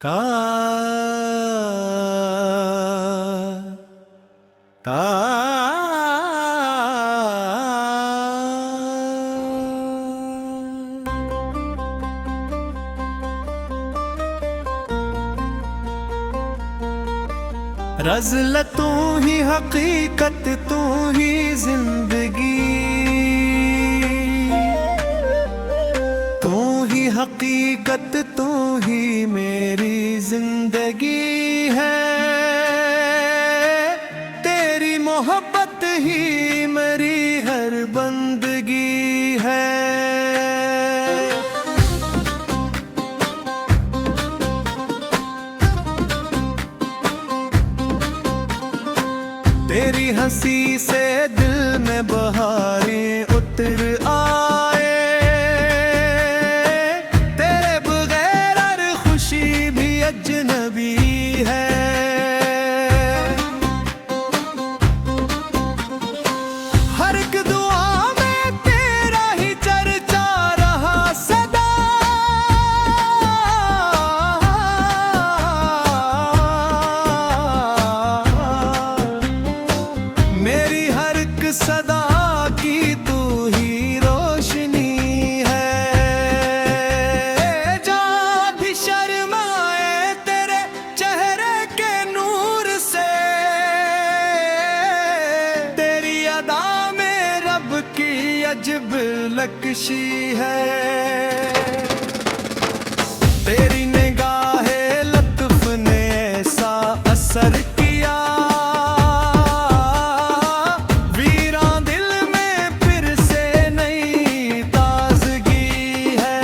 ता ता रज़्ल तू ही हकीकत, तू ही जिंदगी, तू ही हकीकत, तू ही मेरी जिंदगी है। तेरी मोहब्बत ही मेरी हर बंदगी है। तेरी हंसी से दिल में बहारें उतर आए, तेरे बगैर हर खुशी भी अजनबी है। हर एक दुआ में तेरा ही चर्चा रहा सदा, मेरी हर एक सदा की तू ही रोशनी है। जहाँ भी शर्माए तेरे चेहरे के नूर से, तेरी अदा में रब की अजब लकशी है। तेरी निगाहे लत्फ ने ऐसा असर किया, वीरान दिल में फिर से नई ताजगी है।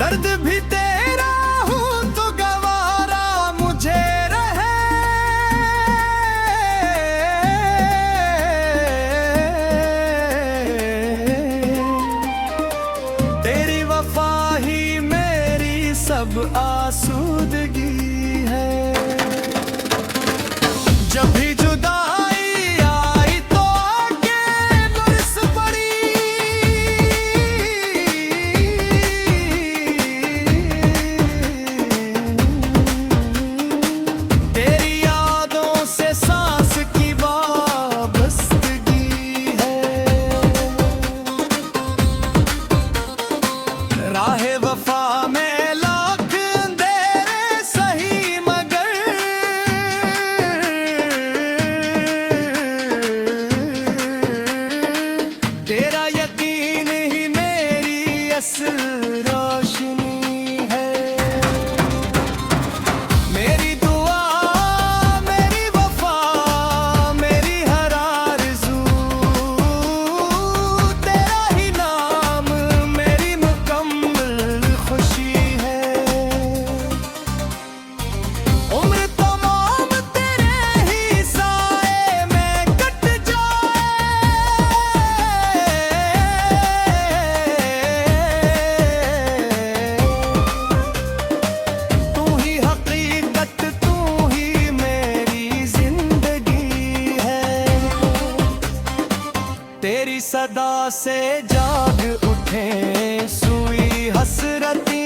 दर्द भी तेरा हूँ तो गवारा मुझे रहे, तेरी वफा ही मेरी सब आसूदगी है। जब भी जुदाई आई तो आके बरस पड़ी, तेरी यादों से सांस की वाबस्तगी है। राहे वफा में लाख अंधेरे सही, मगर तेरा यकीन ही मेरी असल रोशनी है। मेरी दुआ, मेरी वफा, मेरी हर आरज़ू, तेरा ही नाम मेरी मुकम्मल खुशी है। उम्र तमाम तेरे ही साए में कट जाए, तू ही हकीकत, तू ही मेरी जिंदगी है। तेरी सदा से जाग उठे सुई हसरती,